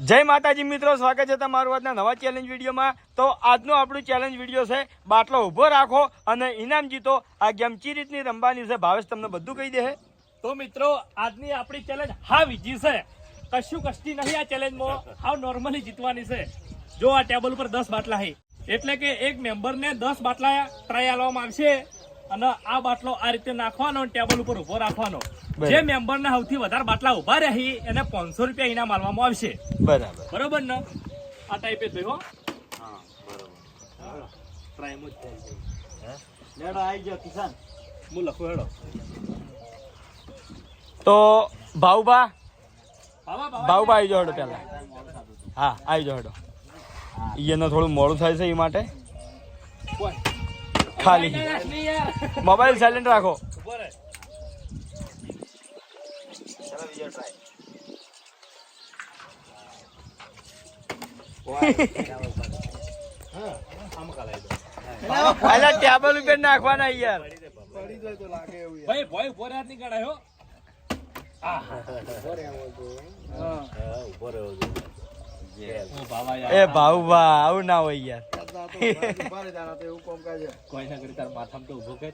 જય માતાજી મિત્રો, સ્વાગત છે તમારું આજના નવા ચેલેન્જ વિડીયોમાં। તો આજનો આપણું ચેલેન્જ વિડીયો છે બાટલો ઊભો રાખો અને ઇનામ જીતો। આ ગેમ ચી રીતની રમવાની છે ભાવેશ તમને બધું કહી દે। તો મિત્રો આજની આપણી ચેલેન્જ હાવ ઈઝી છે, કશું કષ્ટી નહીં। આ ચેલેન્જમાં હાવ નોર્મલી જીતવાની છે। જો આ ટેબલ ઉપર 10 બાટલા છે, એટલે કે એક મેમ્બરને 10 બાટલા ટ્રાય આલવામાં આવશે અને આ બાટલો આ રીતે નાખવાનો, ટેબલ ઉપર ઉભો રાખવાનો। જે મેમ્બરને સૌથી વધારે બાટલા ઉભા રહે એને 500 રૂપિયા ઇનામ આલવામાં આવશે। બરોબર ને? આ ટાઈપે થયો। હા બરોબર, ટ્રાય મત થાય। લેડો આવી ગયો કિશન, હું લખું હેડો। તો ભાઉબા આવી જાઓ હેડો પેલા। હા આવી જાઓ હેડો। એને થોડું મોડું થાય છે એ માટે ખાલી મોબાઈલ સાયલેન્ટ રાખો। ટેબલ ઉપર નાખવાના યાર, ભાઈ ભોય ઉભો રાત ની કાઢાયો। એ ભાઉબા આવું ના હોય યાર। કોઈ ના કરી તાર માથામાં તો ઉભો કર।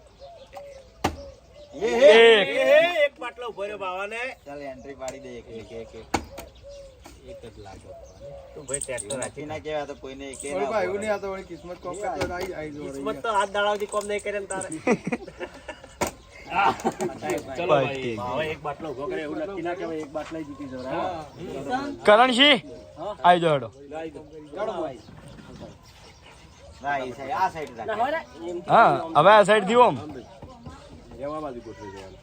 એક બાટલો ઉભો રહ્યો બાવાને, ચાલ એન્ટ્રી પાડી દે। એક જ લાગો તું ભાઈ, ટ્રેક્ટર રાખી ના કેવા તો કોઈને કે ના ભાઈ એવું નહીં આતો વળી કિસ્મત કોમ કરતો આઈ જો કિસ્મત તો હાથ દાડાવથી કોમ નહીં કરે ને તારે। ચલો ભાઈ, હવે એક બાટલો ઉભો કરે એવું નક્કી ના કહેવાય, એક બાટલા જીતી જવરા। કરણસિંહ આવી જાઓ હેડો। ચલો ભાઈ ના એ સાઈડ, આ સાઈડ રાખ। હા હવે આ સાઈડ થી ઓમ રેવા બાજુ ગોઠવી દેવાનું,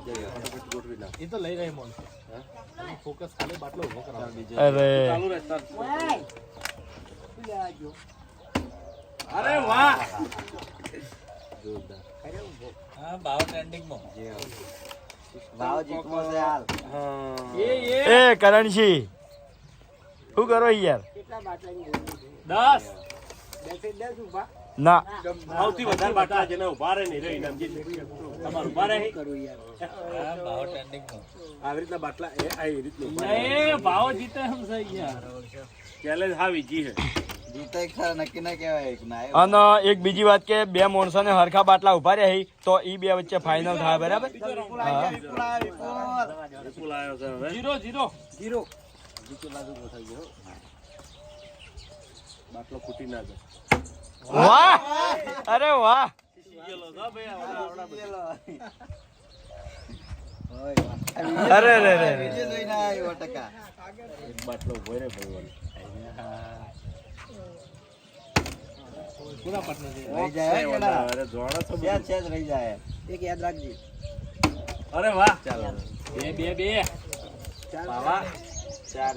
ફટાફટ ગોઠવી નાખ। એ તો લઈ રહી મોન ફોકસ ખાલી બાટલો ઉભો કરાવ। અરે ચાલુ રહે સર। અરે વાહ, જોરદાર। હા બાવ ટ્રેન્ડિંગ માં ભાવ જીતવો છે હાલ। એ કરણસિંહ શું કરો યાર? 10 ના સૌથી વધારે બાટલા જેને ઉભા રહે ને રે ઇનામ જીતે। તમાર ઉભા રહે હા બાવ ટ્રેન્ડિંગ માં આવી રીતના બાટલા એ આ રીતનું એ ભાવ જીતે હમ સહી યાર। ચેલેન્જ હાવ ઈજી છે, જીતે ખરા નક્કી ના કહેવાય એક ના। અને એક બીજી વાત કે બે માણસોને હરખા બાટલા ઉભા રહ્યા તો ઈ બે વચ્ચે ફાઇનલ થાય, બરાબર? વિપુલ આવ્યો છે હવે 0-0 જીતુ બાજુ ગોઠવી ગયો, બાટલો ફૂટી ના જાય। વાહ, અરે વાહ, અરે રે રે એક બાટલો ઉભો રે ભાઈ, પૂરા પાટનો છે। રહી જાય અરે જોડો તો છે રહી જાય, એક યાદ રાખજે। અરે વાહ, ચાલો 2-2 બાવા ચાર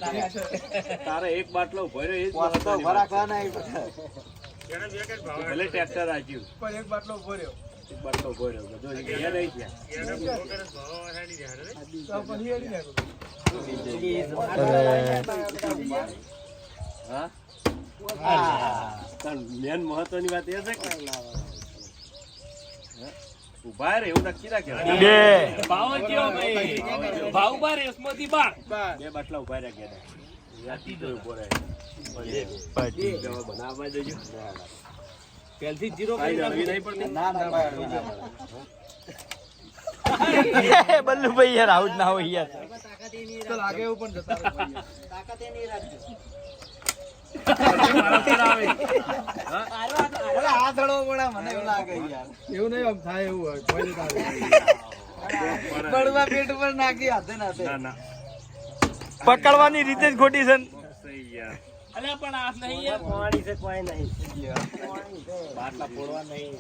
તારે એક બાટલો ઉભો રે, એ જ તો ઉભા રાખવાના ભલે ટ્રેક્ટર રાખ્યું પણ એક બાટલો ઉભો રહ્યો, એક બાટલો ઉભો રહ્યો જો એ રહી ગયા। હા મેન મહત્વની વાત એ છે કે ઉભા રે એવું નક્કી ના કહેવાય। બે ભાવ કેવો ભાઈ, ભાવ બાર રેસમાંથી બાર બે બાટલા ઉભા રહ્યા ગયા, યાતી તો ઉભો રહે પટી જવાબ બનાવવા દેજો। પહેલથી 0 કાઈ નવી નહીં પડતી ના ના ભાઈ બલ્લુ ભાઈ યાર આઉટ ના હોય યાર। તો લાગે એવું પણ જતા તાકાત એ નહીં રાખજો। પકડવાની રીતે જ ખોટી છે। અલ્યા પણ આ નહીં યાર, પાણી છે કોઈ નહીં, બાટલા ફોડવા નહીં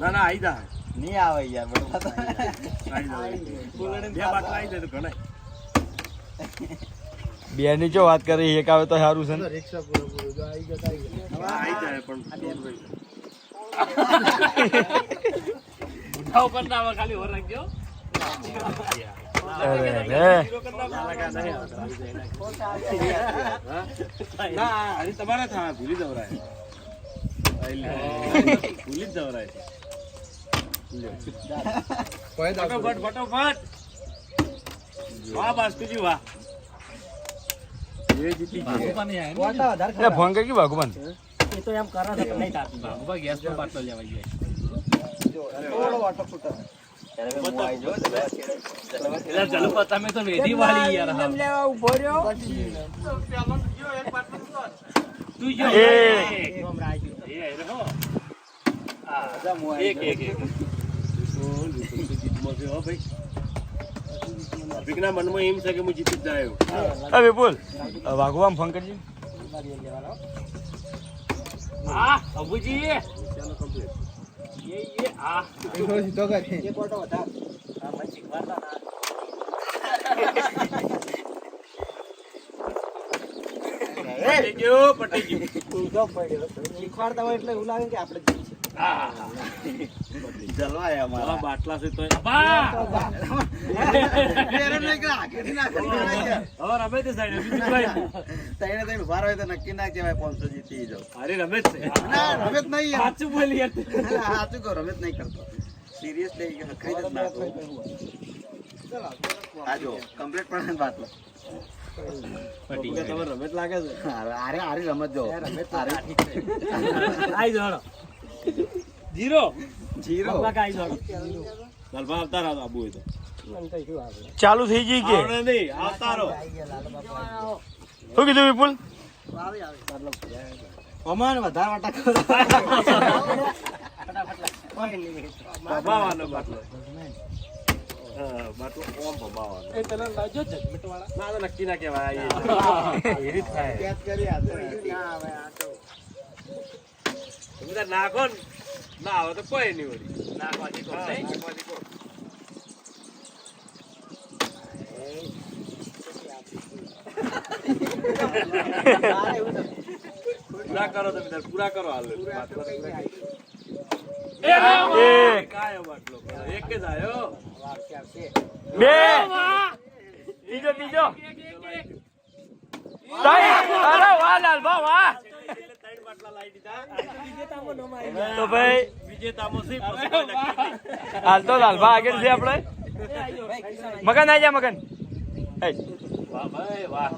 ના ના આઈ જા નહીં આવે યાર, બે બાટલા આઈ જાય તો ઘણા। બે ની જો વાત કરી, એક આવે તો સારું છે ને। આઈ જાય પણ બુઢા ઉપર ના આવે, ખાલી ઓર રાખજો। અરે રે તમારે થા ભૂલી જવરાય, ભૂલી જ જવરાય છે। ફટાફટ વાહ બાસ્કુજી વાહ એટલે ફોન કરી ભગવાન એ તો એમ કરે છે પણ નહીં થાતું. બાબા ગેસનો બાટલો લેવાઈ જાય. એટલે ચાલો તમે તો વેધી વાળી યાર હા. તું જો એ. એક. અભિકના મનમાં એમ છે કે હું જીતી જ જાય. હવે બોલ વાઘુઆમ ફોન કરજે હા અબુજી એ આ પટી ગયું. શીખવાડતા હોય એટલે એવું લાગે કે આપણે જલવાય અમારા બાટલા છે તો બા પેરે નહીં કે આખેથી નાખી દેવાય. હવે રમે તે સાઈડ અભિજીતભાઈ તઈને તઈને ઉભા રહો તો નક્કી ના કહેવાય 500 જીતી જાવ. અરે રમે છે ના રમેત નહીં યાર. સાચું બોલી યાર સાચું કહો, રમેત નહીં કરતો. સિરિયસલી હકરી જ ના કહું. આ જો કમ્પ્લીટ પણ બાટલો પટી ગયું. તમે રમેત લાગે છે. આરે આરે રમત જો રમેત આરે આઈ જોડો જીરો જીરો આઈ જોડો ગલબા આવતા રહો આબુ હોય તો ચાલુ થઈ ગઈ કે આવડે નહીં આવતા રહો. શું કીધું વિપુલ અમાર વધારે વાટા કરો. બાવાનો બાટલો હા બાટલો ઓમ ભમાવાનો. એ પેલા લાજો જજમેન્ટ વાળા ના તો નક્કી ના કહેવાય. એ રીત થાય કેચ કરી આ તો ના હવે આ તો તમે નાખો ને ના આવે તો કોઈ નહીં વળી નાખવાથી કોણ નહીં પૂરા કરો તમે તાર પૂરા કરો હાલ એક કાયો બાટલો એક જ આયો. બે ત્રીજો ત્રણ. અરે વાહ લાલભા વાહ ત્રણ બાટલા લાવી દીધા. તો ભાઈ વિજેતામાં છે પછી કોઈ નક્કી નહીં. હાલ તો લાલભા આગળ છે આપણે મગન આવી જા મગન એ વાહ ભાઈ વાહ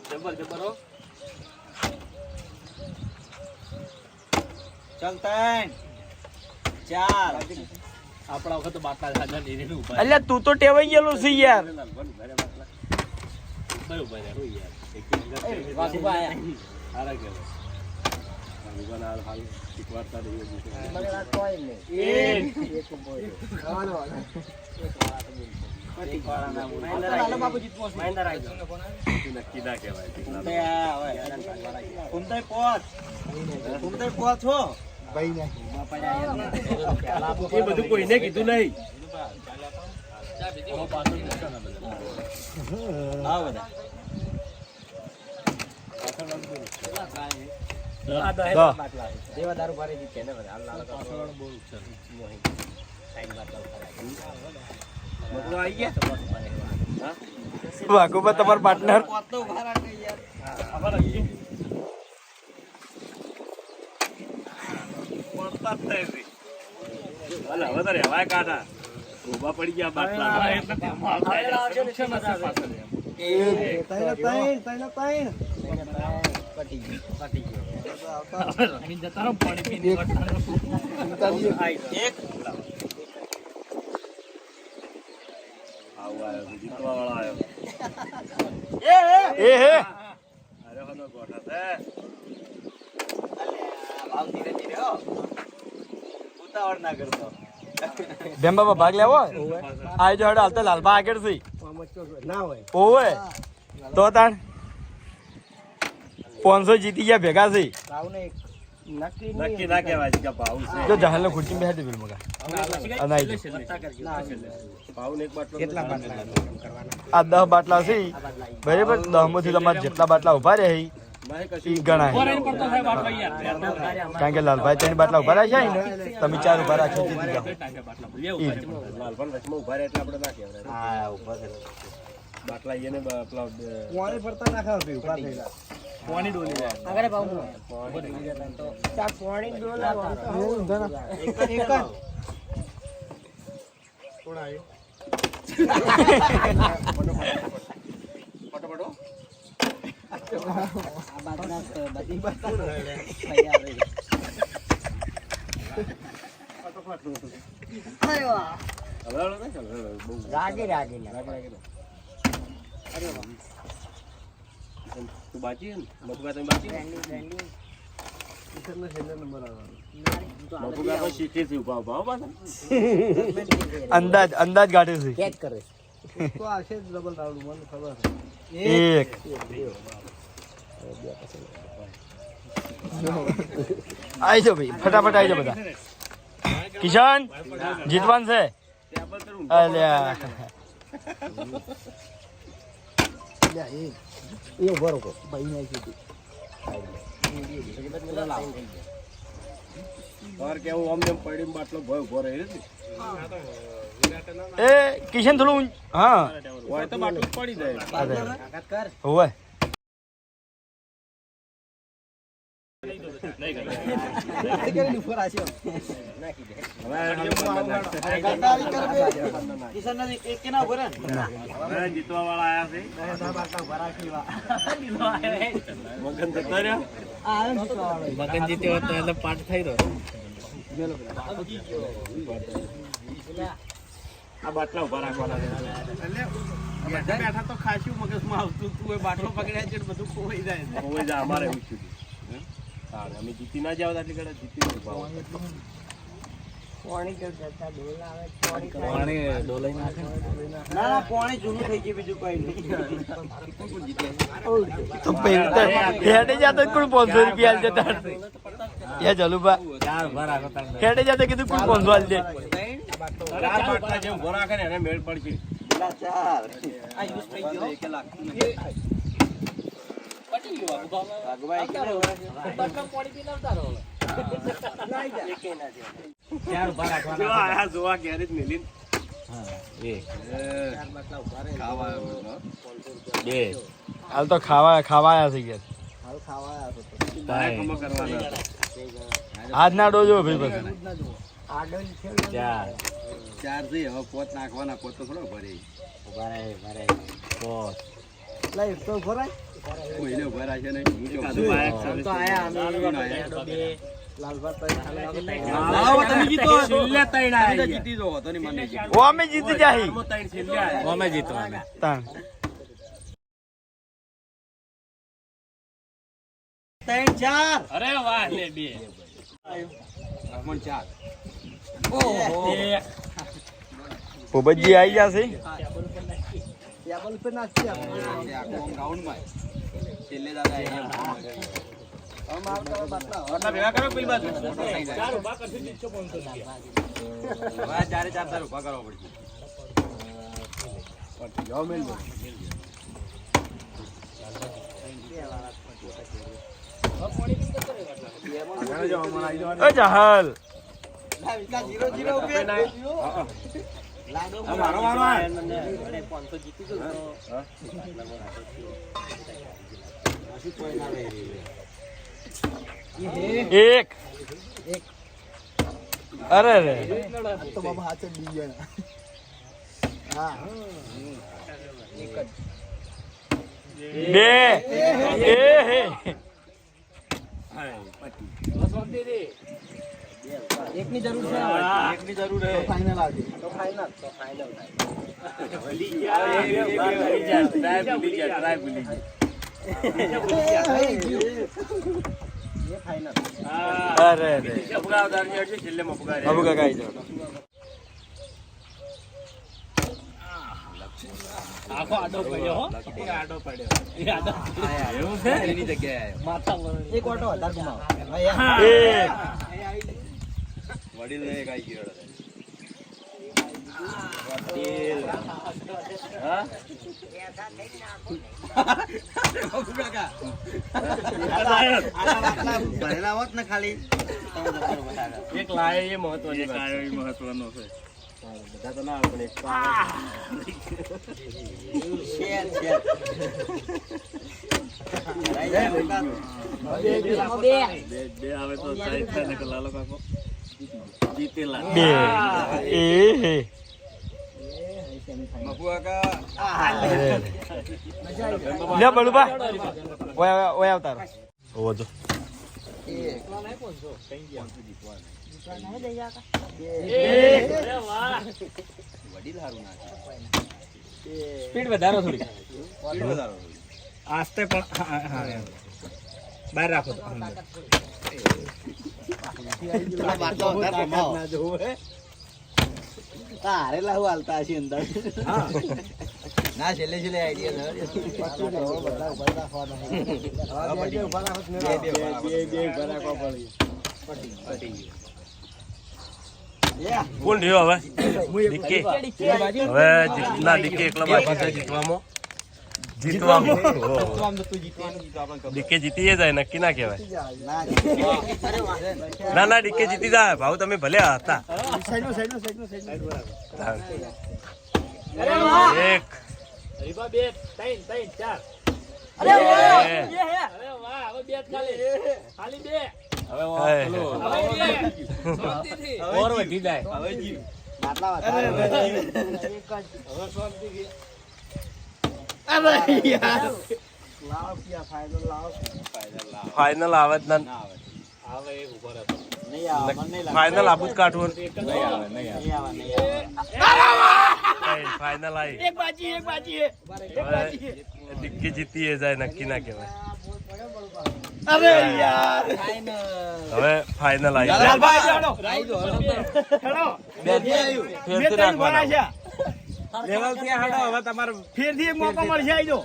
જબર જબર હો ચાલ ત્રણ ચાર આપણા વખત તો બાટલા સાજા નીરીને ઉભા અલ્યા તું તો ટેવાઈ ગયેલો છે યાર બરોબર યાર હો યાર એક વાસુભા આયા. સારા કહેવાય શીખવાડતા રહીએ એક નક્કી ના કહેવાય. કુંતાઈ પોચ છો એ બધું કોઈને કીધું નહીં હા બધા દેવાદારૂ ભરી દીધી ને બધા આવી ગયા. વાઘુબા તમારો પાર્ટનર પોતો ઉભા રાખે યાર. પડતા જ થાય છે. હાલે, હવે તો રહેવાય કાઢા ઉભા પડી ગયા બાટલા એટલે ધમાલ થાય છે. પાછળ એમ. હવે રમીને જતા રહો, પાણી પીને વળતા રહો. એક આવો આવ્યો છે, જીતવા વાળો આવ્યો. એ હે અરે હોનો ગોઠા છે. ભાવ ધીરે ધીરે હો. ઉતાવળ ના કરતો. ભેમબાબા ભાગ લેવો આઈ જો હડો હાલ તો લાલભા આગળ છે ના હોય ઓવે તો તાણ 500 જીતી ગયા ભેગા છે નક્કી ના કહેવાય કે ભાવ છે. જો જહાલ ખુરશી બેહાડી દે મગા અનાઈ ભાવ ને એક બાટલો કેટલા બાટલા આ 10 બાટલા છે બરાબર 10 માંથી તમારે જેટલા બાટલા ઉભા રહે ઈ ગણાય ફોરેન પડતો થાય બાટલો યાર. કારણ કે લાલભાઈ 3 બાટલા ઉભા રાખ્યા ને તમે 4 ઉભા રાખ્યા જીતી જાઓ લાલભાઈ વચમાં ઉભા રહે એટલે આપણે ના કહેવાય. હા ઉભા છે બાટલા એને પેલા કોણે ફરતા નાખા છે ઉભા થયેલા કોની ડોલી જાય આગળ ભાવ ચા કોણી ડોલા એક જ કોણ આવ્યો ફટોફટો તું બાકી હે ને મફુગા તમે બાકી મફુગા તો શીખે છે ઉભા ઉભા પાછા અંદાજ ગાઢે છે કેચ કરે તો આવશે ડબલ રાઉન્ડ મને ખબર એક આવી જાઓ ભાઈ ફટાફટ આવી જાઓ બધા કિશન જીતવાન છે અલ્યા એ ઉભો રહો ભાઈ નહીં કીધું और क्या वो हमने पड़ी बाटलो भय उभो રહે છે એ કિશન થોડું હા હોય તો બાટલો પડી જાય હોવે જીતવા વાળા આયા છે મગન જતા રહ્યા મગન જીત્યો તો એટલે પાઠ થઈ રહ્યો આ બાટલા ઉભા રાખવાના છે બેઠા તો ખાસ્યું મગજમાં આવતું તું એ બાટલો પકડ્યા છે બધું ખોવાઈ જાય અમારે એવું થયું હા અમે જીતી ના જાવ આટલી ઘડા જીતી તો હેડે જાતો કોણ 500 રૂપિયા આલ દેતા યા જલુબા હેડે જાતો કીધું કોણ 500 આલ દે ચાર બાટલા જેમ ઉભો રાખે ને એને મેળ પડશે જોવા ગેરેજ મિલી હાલ તો ખાવાયા છે યાર આજ ના ડોજો ભાઈ પછી ચાર થી હવે પોત નાખવાના પોત તો થોડો ભરે કોઈને ભરા છે નહીં ઓ અમે જીતી જાહી અમે જીતો તાણ અરે વાહ લે બે પોબજી આવી જશે ટેબલ પર નાખી છેલ્લે દાદા ભેગા કરો પેલી બાજુ ચાર ઉભા કરશે 500 રૂપિયા ચારે ચાર તાર ઉભા કરવા પડશે ઓ જહલ એક અરે રે તો બાબા હાથે ડી ગયા હા બે એ એકની જરૂર છે એકની જરૂર તો હે ફાઇનલ આવજે તો ફાઇનલ અરે રે છેલ્લે મફુગા બાબુ કાકા આવી જાઓ આખો આડો પડ્યો હો એ આડો પડ્યો એ આડો એવું છે એની જગ્યાએ માથા એક ઓટો વધારે ઘુમાવો એક વડીલ ને કાઈ ગયો ભરેલા હોત ને ખાલી એક લાય એ મહત્વની વાત છે મહત્વનો છે બધા તો ના આપણે એક શેર બે આવે તો સાઈડ થાય ને કે લાલો કાકો જીતેલા બે એ લે બળુબા ઓય આવતારો ઓવો જો સ્પીડ વધારો થોડી આસ્તે પણ બહાર રાખો તો હારેલા હું હાલતા હશે અંદર ના છેલ્લે છેલ્લે કોણ રહ્યો હવે ડીકે હવે ના ડીકે એકલા બાકી છે જીતવામાં ડીકે જીતી જાય નક્કી ના કહેવાય ના ડીકે જીતી જાય ભાવ તમે ભલે હતા એક હરીબા બે ત્રણ ચાર બે. અરે વાહ હવે બે ખાલી બે હવે ઓર વધી જાય ફાઈનલ આવે જ ના ફાઈનલ આબુ જ કાઢવું ફાઈનલ આવી એક બાજી ડિક્કી જીતી જાય નક્કી ના કહેવાય અરે યાર હવે ફાઈનલ આવી લાલભાઈ જાણો હેડો ફેરથી નાખવાના લેવલ થી હાડો હવે તમારે ફેરથી એક મોકો મળશે આઈજો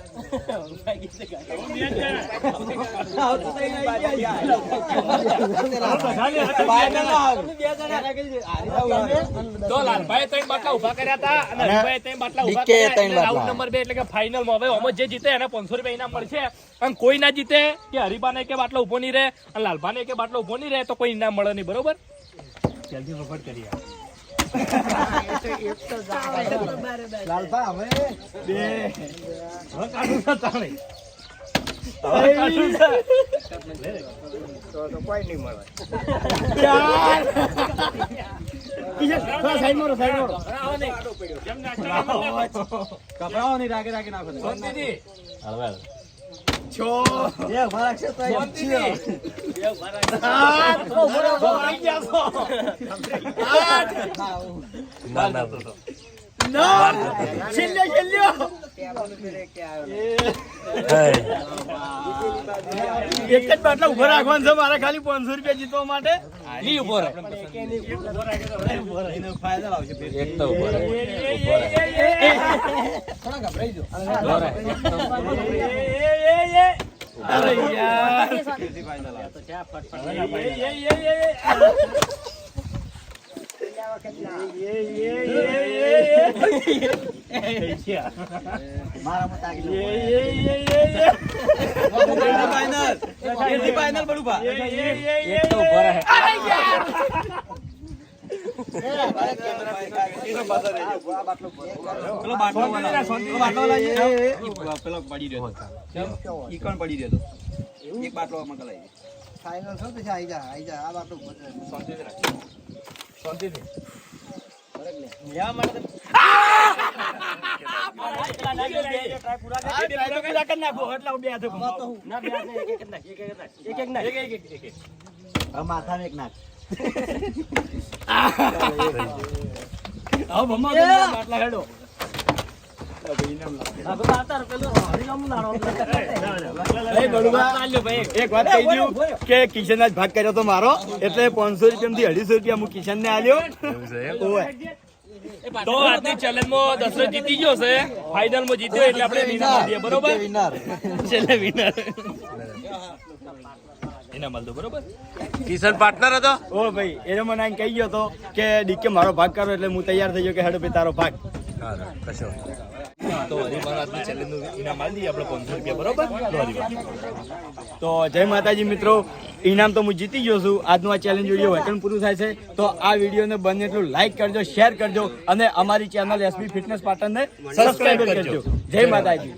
તો લાલભાઈ ત્રણ બાટલા ઉભા કર્યા હતા અને હરીભાઈ ત્રણ બાટલા ઉભા કર્યા એટલે રાઉન્ડ નંબર 2 એટલે કે ફાઇનલ માં હવે ઓમો જે જીતે એને 500 રૂપિયા ઇનામ મળશે અને કોઈ ના જીતે કે હરીબાને કે બાટલો ઉભો નહીં રહે અને લાલભાને કે બાટલો ઉભો નહીં રહે તો કોઈ ઇનામ મળે નહીં બરોબર જલ્દી ફફડ કરીએ લાલભા અમે બે હવે કાઢું છે તાણે તો કોઈ નહીં મળે ચાર સાઈડ મારો આવો નહીં જેમ નાખવા કપડાઓ નહીં રાગે રાગે નાખો શાંતિથી છો એ ફરક છે તો શાંતિથી સાત ભરાઈ ગયા છો ના ના નવ છેલ્લે એક જ બાટલા ઉભા રાખવાનું છે મારે ખાલી 500 રૂપિયા જીતવા માટે ની ઉભો રહે ફાયદા આવશે એક તો ઉભો રહે થોડા ગભરાઈ જો અરે યાર મારા મત આગળ ફાઈનલ બડું ભા એક તો ઉભો રહે પેલો બાટલો પેલો પડી રહ્યો ઈ કોણ પડી રહ્યો એક બાટલો આમાં કલાઈ ફાઇનલ છો તો આઈ જા આ બાટલો શાંતિથી માથામાં એક નાખ એક વાત કહી દઉં કે કિશન જ ભાગ કર્યો તો મારો એટલે 500 રૂપિયા થી 250 રૂપિયા હું કિશન ને આલ્યો તો આજની ચેલેન્જ માં દશરથ જીતી ગયો છે ફાઇનલ માં જીત્યો એટલે આપણે વિનર મળીએ બરોબર છેલ્લે વિનર ઇનામ મળતું બરોબર કિશન પાર્ટનર હતો ઓ ભાઈ એને મને આઈને કહી ગયો તો કે ડીકે મારો ભાગ કરો એટલે હું તૈયાર થઈ ગયો કે હેડો ભાઈ તારો ભાગ કશો તો હરીબાન આજની ચેલેન્જ નું ઇનામ આલી દઈએ આપણે 500 રૂપિયા બરોબર લો હરીબાન તો જય માતાજી મિત્રો ઇનામ તો હું જીતી ગયો છું આજનું આ ચેલેન્જ વિડીયો વચન પૂરું થાય છે તો આ વિડીયોને બને એટલું લાઈક કરજો શેર કરજો અને અમારી ચેનલ એસબી ફિટનેસ પાટણને સબસ્ક્રાઇબ કરજો જય માતાજી